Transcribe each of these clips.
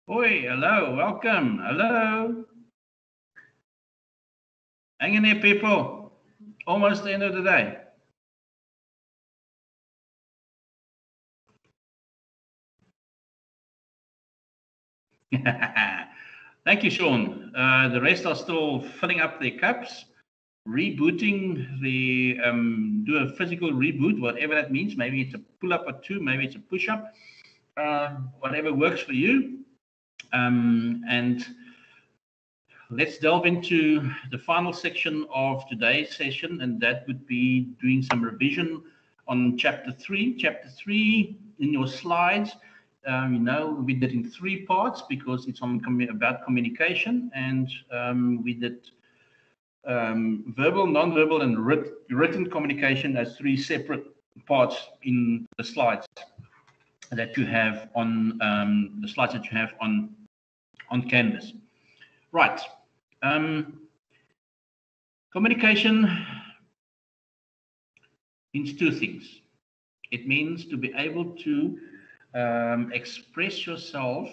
Oi, hello, welcome, hello. Hang in there, people. Almost the end of the day. Thank you, Sean. The rest are still filling up their cups, rebooting the, do a physical reboot, whatever that means. Maybe it's a pull-up or two, maybe it's a push-up, whatever works for you. And let's delve into the final section of today's session, and that would be doing some revision on chapter 3. Chapter 3 in your slides, we did in 3 parts because it's about communication, and we did verbal, non-verbal, and written communication as 3 separate parts in the slides that you have on on Canvas. Right. Communication means 2 things. It means to be able to express yourself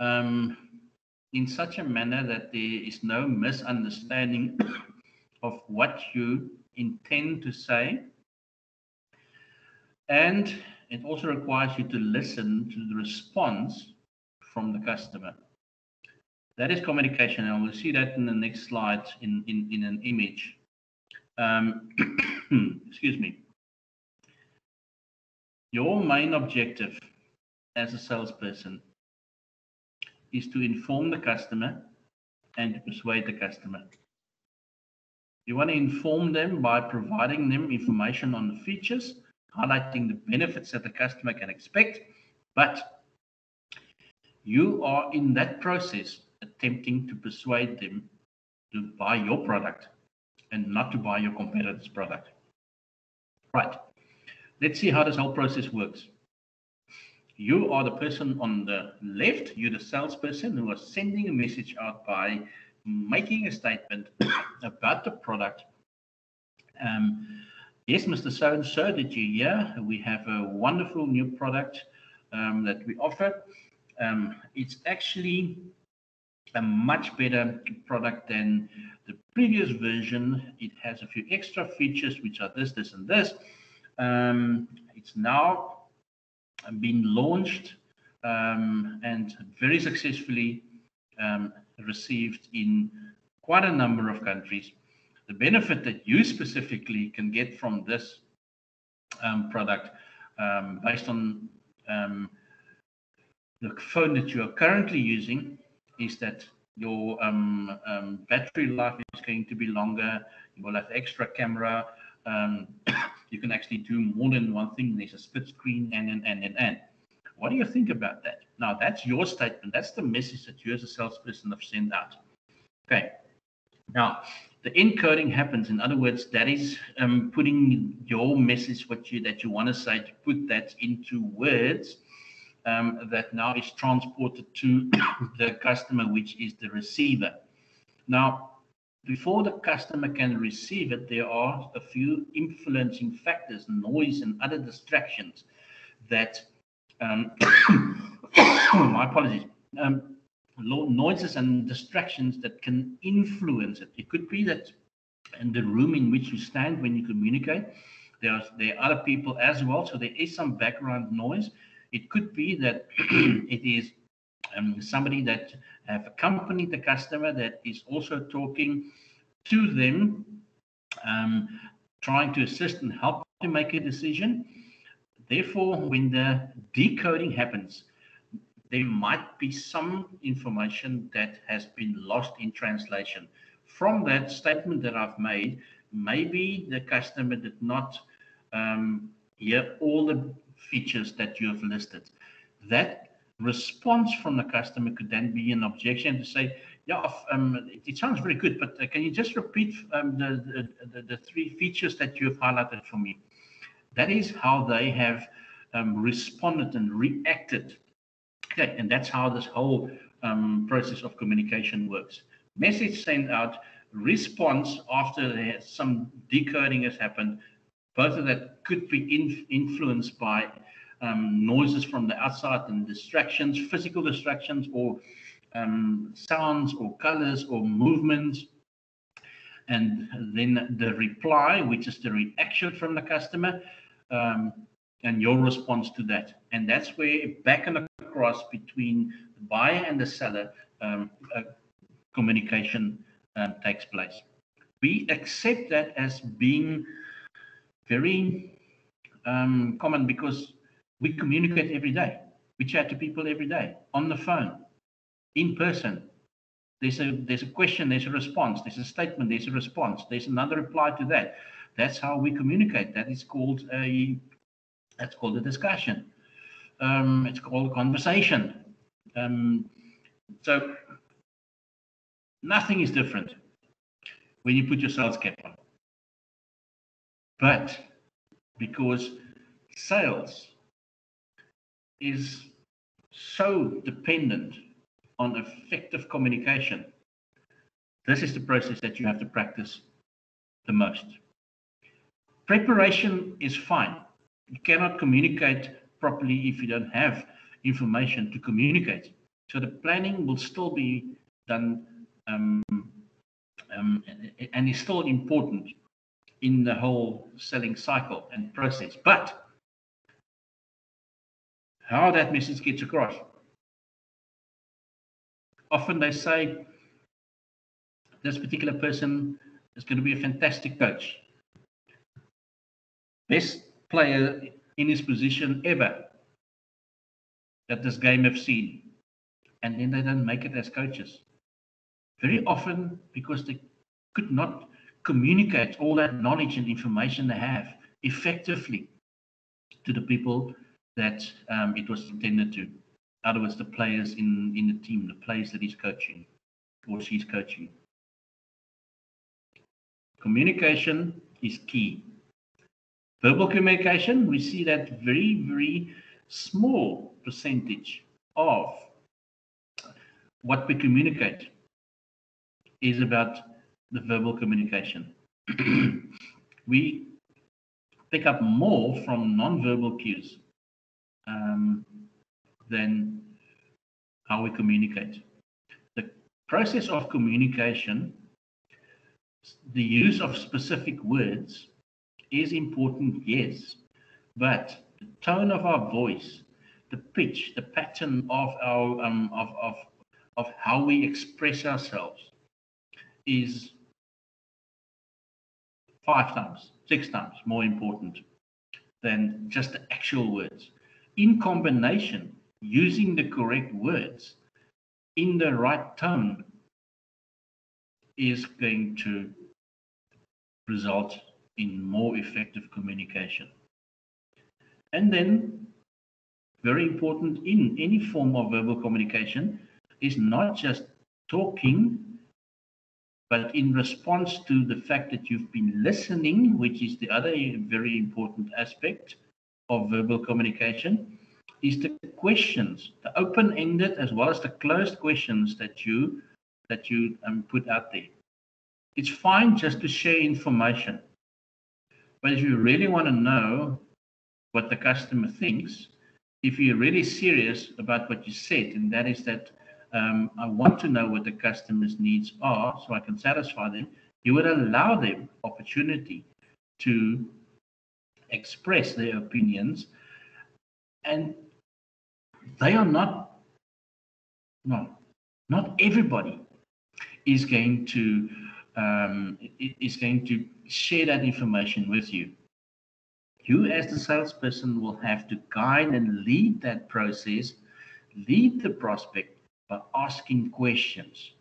in such a manner that there is no misunderstanding of what you intend to say. And it also requires you to listen to the response from the customer. That is communication, and we'll see that in the next slide in an image. Excuse me. Your main objective as a salesperson is to inform the customer and to persuade the customer. You want to inform them by providing them information on the features, highlighting the benefits that the customer can expect, but you are in that process attempting to persuade them to buy your product and not to buy your competitor's product. Right. Let's see how this whole process works. You are the person on the left. You're the salesperson who is sending a message out by making a statement about the product. Yes, Mr. So-and-so, did you hear? We have a wonderful new product that we offer. It's actually a much better product than the previous version. It has a few extra features, which are this, this, and this. It's now been launched and very successfully received in quite a number of countries. The benefit that you specifically can get from this product based on the phone that you are currently using is that your battery life is going to be longer. You will have extra camera. You can actually do more than one thing. There's a split screen and. What do you think about that? Now, that's your statement. That's the message that you as a salesperson have sent out. Okay. Now, the encoding happens. In other words, that is putting your message, that you want to say, to put that into words that now is transported to the customer, which is the receiver. Now, before the customer can receive it, there are a few influencing factors, noise and other distractions that, my apologies, noises and distractions that can influence it. It could be that in the room in which you stand when you communicate, there are other people as well, so there is some background noise. It could be that it is somebody that have accompanied the customer that is also talking to them, trying to assist and help to make a decision. Therefore, when the decoding happens, there might be some information that has been lost in translation. From that statement that I've made, maybe the customer did not hear all the features that you have listed. That response from the customer could then be an objection to say, yeah, it sounds very good, but can you just repeat the 3 features that you have highlighted for me? That is how they have responded and reacted. Okay, and that's how this whole process of communication works. Message sent out, response after some decoding has happened. Both of that could be influenced by noises from the outside and distractions, physical distractions, or sounds or colors or movements. And then the reply, which is the reaction from the customer, and your response to that. And that's where back and across between the buyer and the seller communication takes place. We accept that as being very common because we communicate every day. We chat to people every day, on the phone, in person. There's a question, there's a response, there's a statement, there's a response, there's another reply to that. That's how we communicate. That's called a discussion. It's called a conversation. So nothing is different when you put your sales cap on. But because sales is so dependent on effective communication, this is the process that you have to practice the most. Preparation is fine. You cannot communicate properly if you don't have information to communicate. So the planning will still be done and is still important in the whole selling cycle and process. But how that message gets across. Often they say, this particular person is going to be a fantastic coach. Best player in his position ever that this game have seen. And then they don't make it as coaches. Very often because they could not communicate all that knowledge and information they have effectively to the people that it was intended to. In other words, the players in the team, the players that he's coaching or she's coaching. Communication is key. Verbal communication, we see that very, very small percentage of what we communicate is about the verbal communication. We pick up more from non-verbal cues than how we communicate. The process of communication, the use of specific words is important, yes, but the tone of our voice, the pitch, the pattern of our of how we express ourselves is 5 times, 6 times more important than just the actual words. In combination, using the correct words in the right tone is going to result in more effective communication. And then, very important in any form of verbal communication is not just talking, but in response to the fact that you've been listening, which is the other very important aspect of verbal communication, is the questions, the open-ended as well as the closed questions that you put out there. It's fine just to share information, but if you really want to know what the customer thinks, if you're really serious about what you said, and that is that I want to know what the customer's needs are so I can satisfy them, you would allow them opportunity to express their opinions, and they are not everybody is going to share that information with you. You as the salesperson will have to guide and lead that process, lead the prospect by asking questions.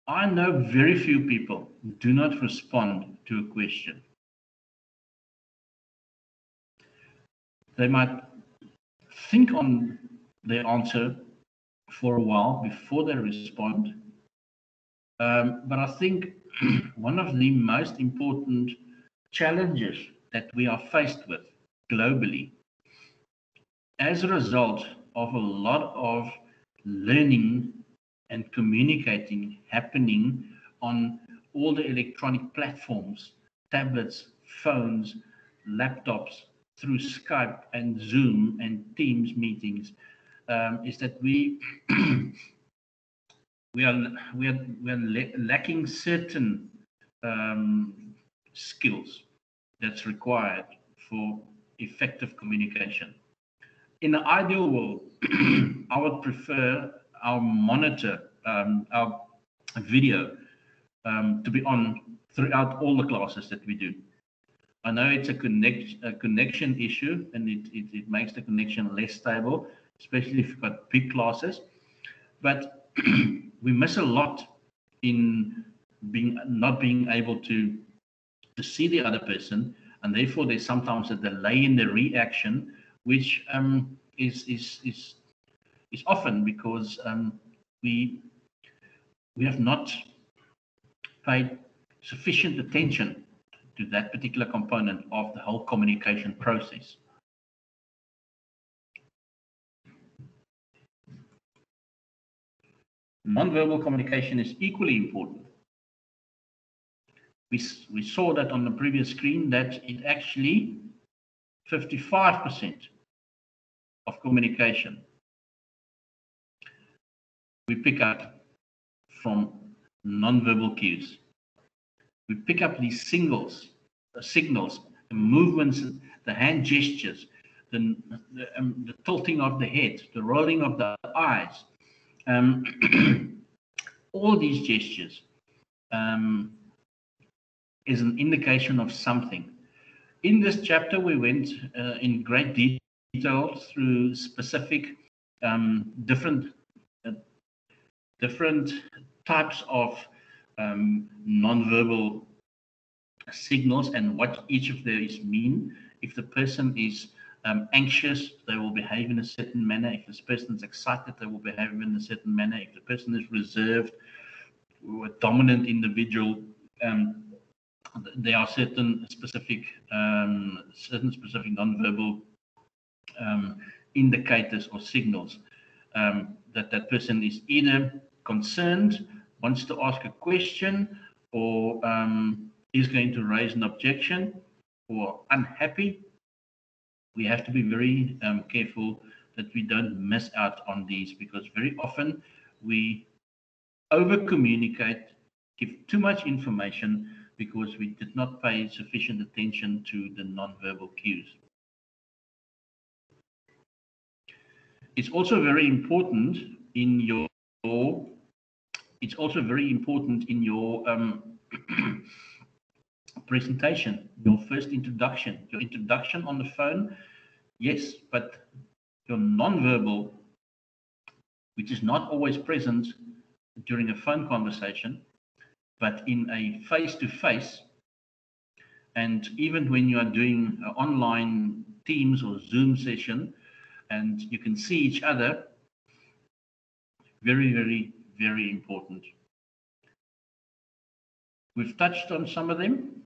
I know very few people who do not respond to a question. They might think on their answer for a while before they respond. But I think one of the most important challenges that we are faced with globally as a result of a lot of learning and communicating happening on all the electronic platforms, tablets, phones, laptops, through Skype and Zoom and Teams meetings is that we are lacking certain skills that's required for effective communication. In an ideal world, I would prefer our monitor, our video, to be on throughout all the classes that we do. I know it's a connection issue, and it makes the connection less stable, especially if you've got big classes. But we miss a lot in not being able to see the other person, and therefore there's sometimes a delay in the reaction, which is often because we have not paid sufficient attention to that particular component of the whole communication process. Non-verbal communication is equally important. We saw that on the previous screen that it actually 55% of communication we pick up from non-verbal cues. We pick up these signals, the movements, the hand gestures, the tilting of the head, the rolling of the eyes, all these gestures is an indication of something. In this chapter, we went in great detail through specific different types of nonverbal signals and what each of these mean. If the person is anxious, they will behave in a certain manner. If this person is excited, they will behave in a certain manner. If the person is reserved or a dominant individual, there are certain specific nonverbal indicators or signals that person is either concerned, wants to ask a question, or is going to raise an objection, or unhappy. We have to be very careful that we don't miss out on these, because very often we over communicate, give too much information because we did not pay sufficient attention to the nonverbal cues. It's also very important in your presentation, your first introduction, your introduction on the phone, yes, but your nonverbal, which is not always present during a phone conversation, but in a face-to-face, and even when you are doing an online Teams or Zoom session, and you can see each other, very, very, very important. We've touched on some of them: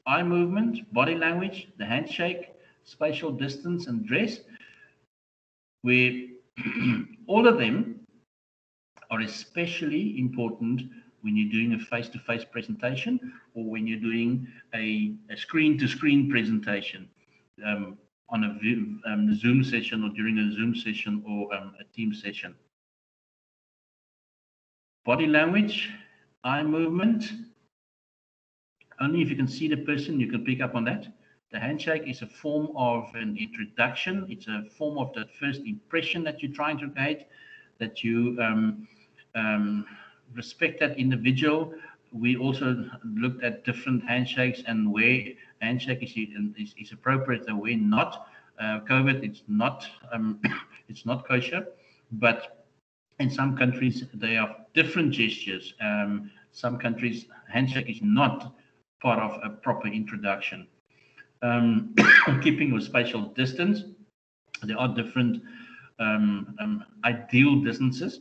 eye movement, body language, the handshake, spatial distance, and dress, where all of them are especially important when you're doing a face-to-face presentation, or when you're doing a screen-to-screen presentation on a Zoom session, or during a Zoom session, or a team session. Body language, eye movement, only if you can see the person, you can pick up on that. The handshake is a form of an introduction. It's a form of that first impression that you're trying to create, that you respect that individual. We also looked at different handshakes and where handshake is appropriate and where not. COVID, it's not kosher, but in some countries they are different gestures. Some countries handshake is not part of a proper introduction. Keeping your spatial distance, there are different ideal distances.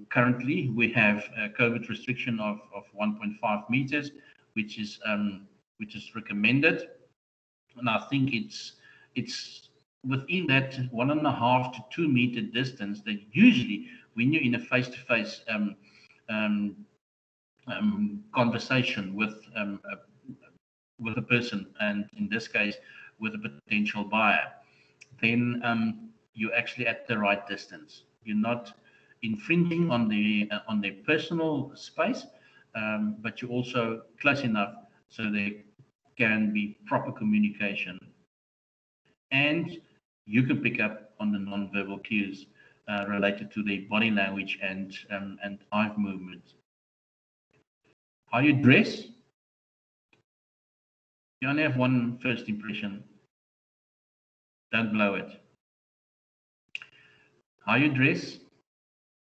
Currently, we have a COVID restriction of 1.5 meters, which is recommended, and I think it's within that 1.5 to 2 meter distance that usually, when you're in a face-to-face conversation with a person, and in this case with a potential buyer, then you're actually at the right distance. You're not infringing on their personal space, but you're also close enough so there can be proper communication, and you can pick up on the non-verbal cues related to their body language and eye movements. How you dress, you only have one first impression. Don't blow it. How you dress,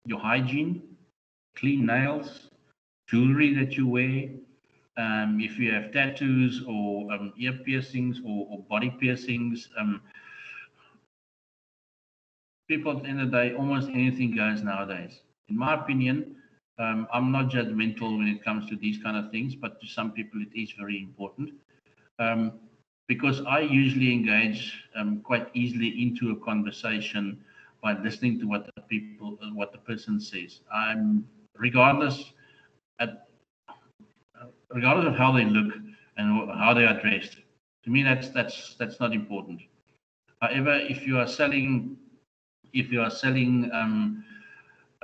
your hygiene, clean nails, jewelry that you wear, if you have tattoos or ear piercings or body piercings, people at the end of the day, almost anything goes nowadays. In my opinion, I'm not judgmental when it comes to these kind of things, but to some people it is very important. Because I usually engage quite easily into a conversation by listening to what the person says. Regardless of how they look and how they are dressed. To me, that's not important. However, if you are selling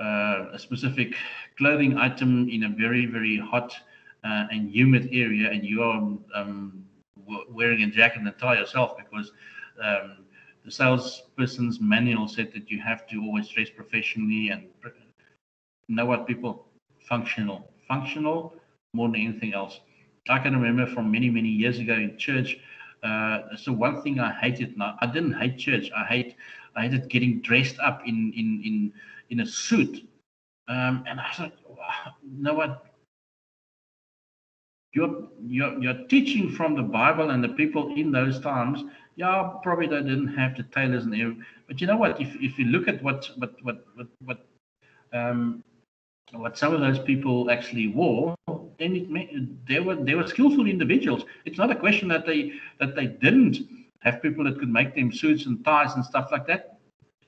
a specific clothing item in a very, very hot and humid area, and you are wearing a jacket and tie yourself because the salesperson's manual said that you have to always dress professionally and you know what, people, functional more than anything else. I can remember from many, many years ago in church. So one thing I hated, now I didn't hate church. I hated getting dressed up in a suit. And I thought, wow, you know what? You're teaching from the Bible, and the people in those times, yeah, probably they didn't have the tailors and everything. But you know what? If you look at what some of those people actually wore, then they were skillful individuals. It's not a question that they didn't have people that could make them suits and ties and stuff like that.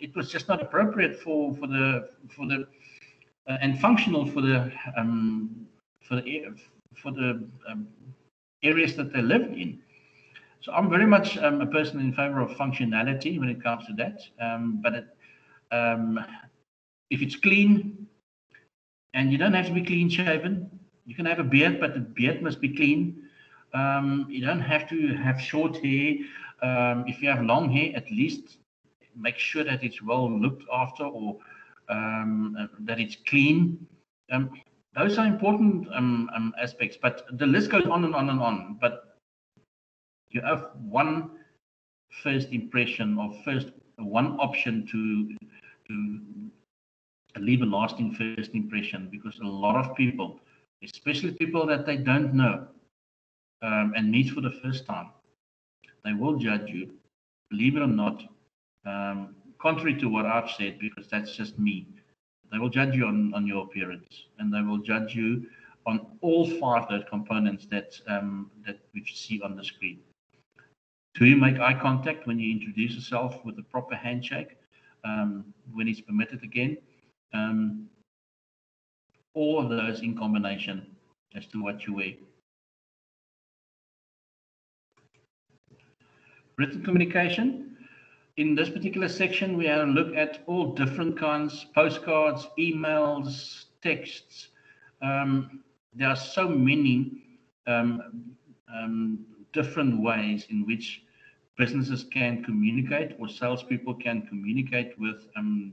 It was just not appropriate for the and functional for the areas that they lived in. So I'm very much a person in favor of functionality when it comes to that. If it's clean, and you don't have to be clean shaven, you can have a beard, but the beard must be clean. You don't have to have short hair. If you have long hair, at least make sure that it's well looked after, or that it's clean. Those are important aspects, but the list goes on and on and on. But you have one first impression, or one option to leave a lasting first impression, because a lot of people, especially people that they don't know and meet for the first time, they will judge you, believe it or not, contrary to what I've said, because that's just me. They will judge you on your appearance, and they will judge you on all 5 of those components that we see on the screen. Do you make eye contact when you introduce yourself with a proper handshake? When it's permitted again? All of those in combination as to what you wear. Written communication. In this particular section, we have a look at all different kinds: postcards, emails, texts. There are so many different ways in which businesses can communicate, or salespeople can communicate with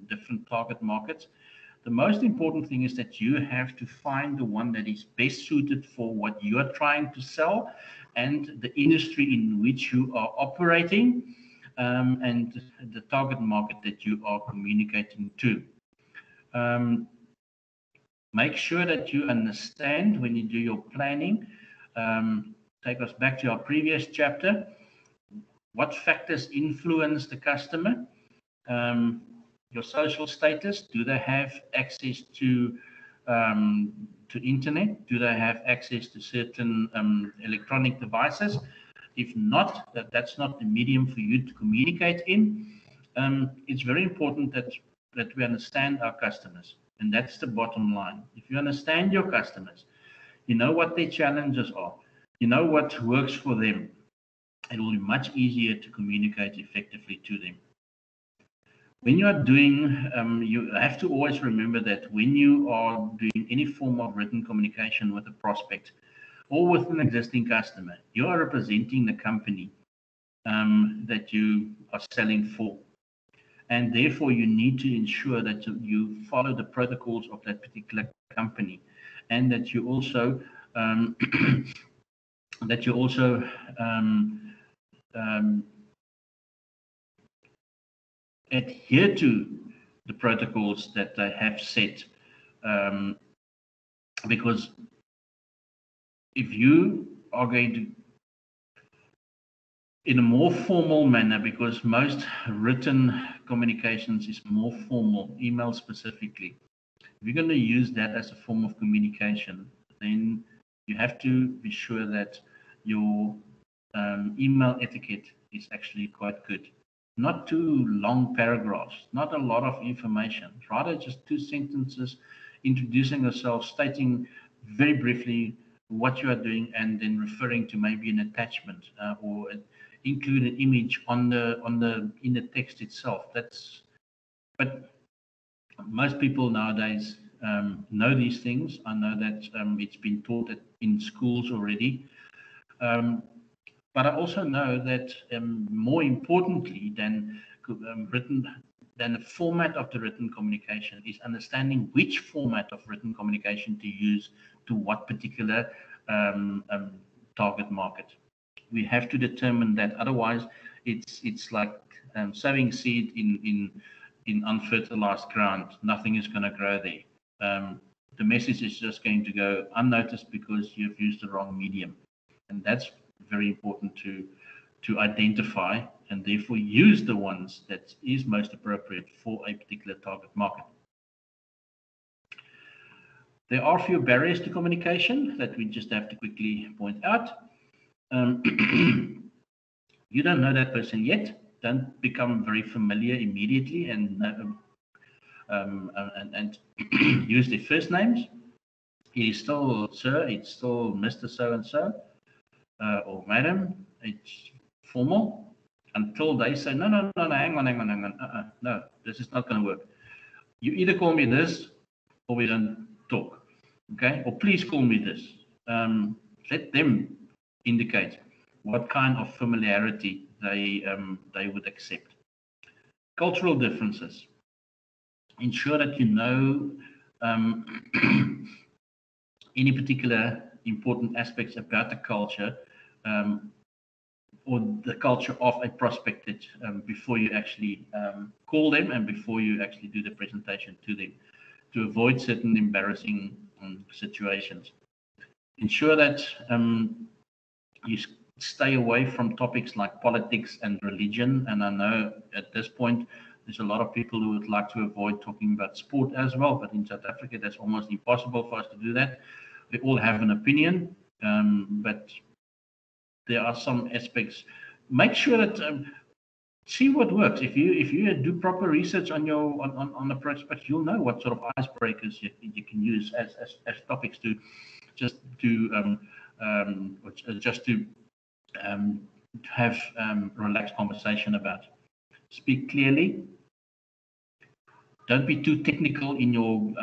different target markets. The most important thing is that you have to find the one that is best suited for what you are trying to sell and the industry in which you are operating, and the target market that you are communicating to. Make sure that you understand when you do your planning. Take us back to our previous chapter. What factors influence the customer? Your social status. Do they have access to internet? Do they have access to certain electronic devices? If not, that's not the medium for you to communicate in. It's very important that we understand our customers, and that's the bottom line. If you understand your customers, you know what their challenges are. You know what works for them. it will be much easier to communicate effectively to them. When you are doing, you have to always remember that when you are doing any form of written communication with a prospect or with an existing customer, you are representing the company that you are selling for. And therefore, you need to ensure that you follow the protocols of that particular company, and that you also adhere to the protocols that they have set, because if you are going to, in a more formal manner, because most written communications is more formal, email specifically, if you're going to use that as a form of communication, then you have to be sure that your email etiquette is actually quite good. Not too long paragraphs, not a lot of information, rather just 2 sentences introducing yourself, stating very briefly what you are doing, and then referring to maybe an attachment or include an image in the text itself. But most people nowadays know these things. I know that it's been taught in schools already. But I also know that more importantly than the format of the written communication is understanding which format of written communication to use to what particular target market. We have to determine that. Otherwise, it's like sowing seed in unfertilized ground. Nothing is going to grow there. The message is just going to go unnoticed because you've used the wrong medium, and that's very important to identify, and therefore use the ones that is most appropriate for a particular target market. There are a few barriers to communication that we just have to quickly point out. You don't know that person yet. Don't become very familiar immediately and use their first names. It is still sir, it's still Mr. So-and-so, or madam. It's formal until they say, no, hang on. No, this is not going to work. You either call me this or we don't talk. Okay? Or please call me this. Let them indicate what kind of familiarity they would accept. Cultural differences. Ensure that you know any particular important aspects about the culture or the culture of a prospect before you actually call them and before you actually do the presentation to them, to avoid certain embarrassing situations. Ensure that you stay away from topics like politics and religion. And I know at this point, there's a lot of people who would like to avoid talking about sport as well. But in South Africa, that's almost impossible for us to do that. We all have an opinion, but there are some aspects. Make sure that see what works. If you do proper research on the prospect, you'll know what sort of icebreakers you can use as topics to have relaxed conversation about. Speak clearly. Don't be too technical in your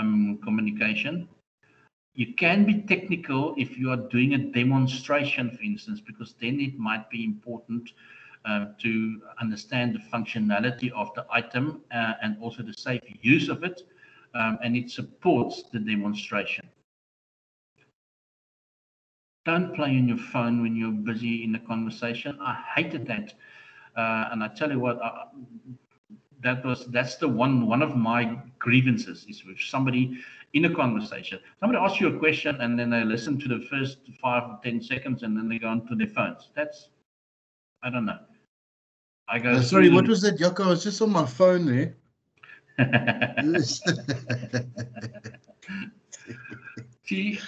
communication. You can be technical if you are doing a demonstration, for instance, because then it might be important to understand the functionality of the item and also the safe use of it, and it supports the demonstration. Don't play on your phone when you're busy in a conversation. I hated that, and I tell you what, that's the one of my grievances is with somebody in a conversation. Somebody asks you a question and then they listen to the first 5 or 10 seconds and then they go onto their phones. That's, I don't know. I go. Sorry, what was that, Jaco? I was just on my phone there. See,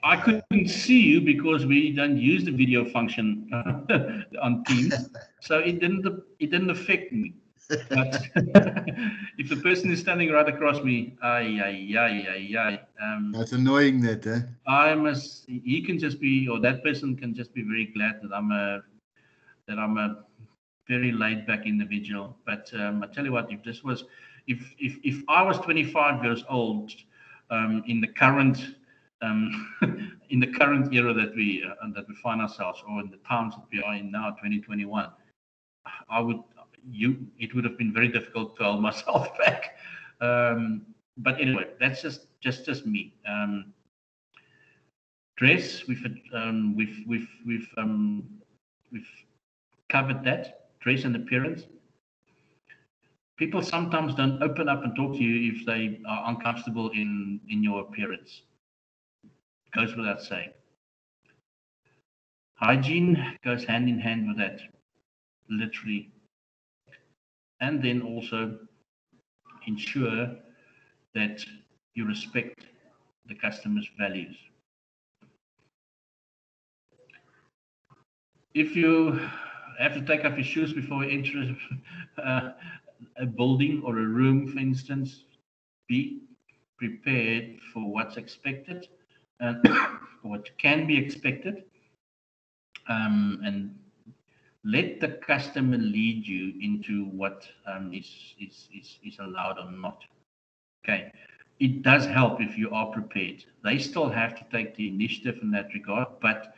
I couldn't see you because we don't use the video function on Teams, so it didn't affect me. But if the person is standing right across me, That's annoying, that, eh? he can just be, or that person can just be very glad that I'm a very laid back individual. But I tell you what, if I was 25 years old, in the current in the current era that we find ourselves, or in the times that we are in now, 2021, it would have been very difficult to hold myself back. But anyway, that's just me. Dress, we've covered that. Dress and appearance. People sometimes don't open up and talk to you if they are uncomfortable in your appearance. Goes without saying. Hygiene goes hand in hand with that, literally. And then also ensure that you respect the customer's values. If you have to take off your shoes before you enter a building or a room, for instance, be prepared for what's expected and what can be expected, and let the customer lead you into what is allowed or not. Okay, it does help if you are prepared. They still have to take the initiative in that regard, but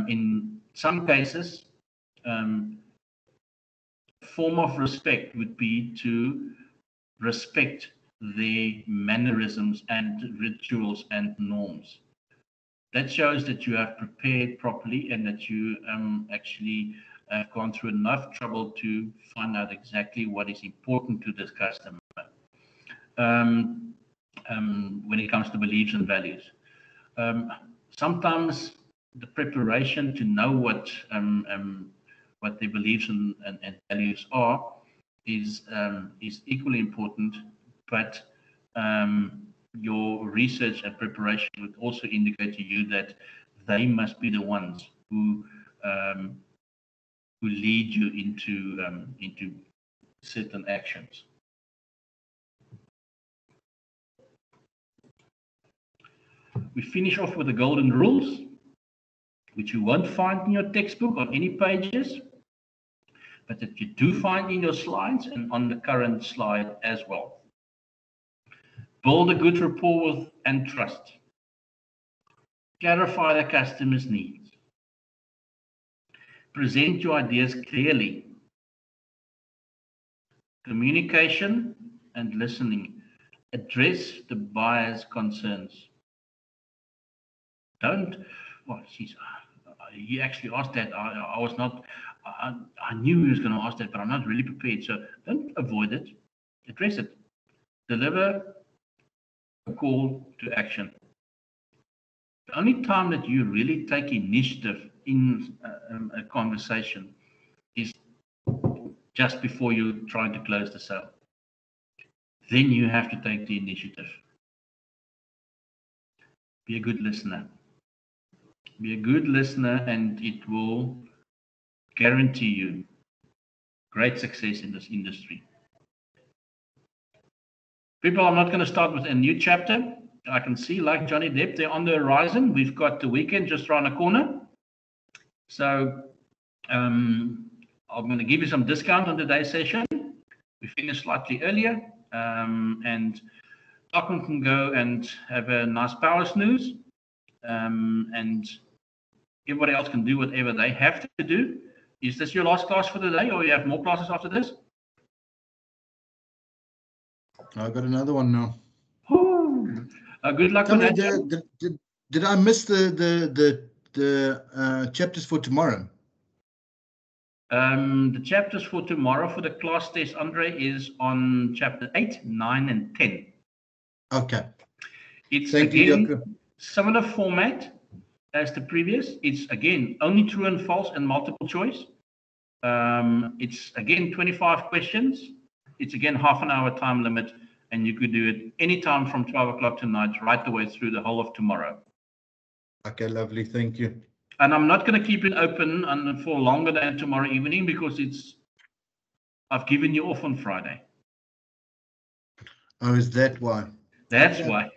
in some cases, form of respect would be to respect their mannerisms and rituals and norms. That shows that you have prepared properly and that you actually have gone through enough trouble to find out exactly what is important to this customer when it comes to beliefs and values. Sometimes the preparation to know what their beliefs and values are is equally important, but your research and preparation would also indicate to you that they must be the ones who lead you into certain actions. We finish off with the golden rules, which you won't find in your textbook on any pages, but that you do find in your slides and on the current slide as well. Build a good rapport with and trust. Clarify the customer's needs. Present your ideas clearly. Communication and listening. Address the buyer's concerns. Don't, well, geez, he actually asked that. I was not, I knew he was going to ask that, but I'm not really prepared. So don't avoid it. Address it. Deliver a call to action. The only time that you really take initiative in a conversation is just before you're trying to close the sale. Then you have to take the initiative. Be a good listener. Be a good listener, and it will guarantee you great success in this industry. People, I'm not going to start with a new chapter. I can see, like Johnny Depp, they're on the horizon. We've got the weekend just around the corner. So I'm going to give you some discount on today's session. We finished slightly earlier. And Lachlan can go and have a nice power snooze. And everybody else can do whatever they have to do. Is this your last class for the day, or you have more classes after this? I got another one now. Good luck Tell with me, that. did I miss the chapters for tomorrow? The chapters for tomorrow for the class test, Andre, is on chapter 8, 9, and 10. Okay. It's Thank you, again Jocko. similar format as the previous. It's again only true and false and multiple choice. It's again 25 questions. It's again half an hour time limit, and you could do it anytime from 12 o'clock tonight right the way through the whole of tomorrow. Okay, lovely. Thank you. And I'm not going to keep it open for longer than tomorrow evening, because I've given you off on Friday. Oh, is that why? That's Okay. why.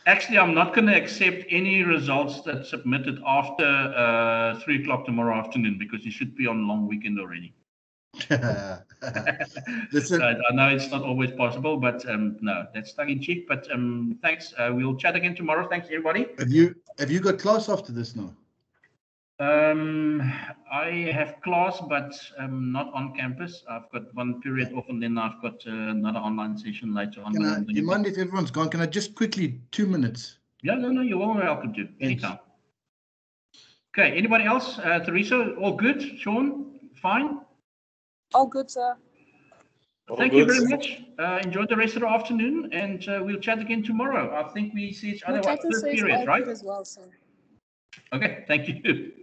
Actually, I'm not going to accept any results that's submitted after 3 o'clock tomorrow afternoon, because you should be on long weekend already. Listen, I know it's not always possible, but no, that's tongue in cheek. But thanks. We'll chat again tomorrow. Thanks, everybody. have you got class after this now? I have class, but not on campus. I've got one period off, and then I've got another online session later on. Do you mind if everyone's gone? Can I just quickly 2 minutes? Yeah, no, you're all welcome to. Anytime. Okay, anybody else? Teresa, all good? Sean, fine? All good, sir. Thank you very much. Enjoy the rest of the afternoon, and we'll chat again tomorrow. I think we see each other We'll chat third and period, right? as well, sir. Okay, thank you.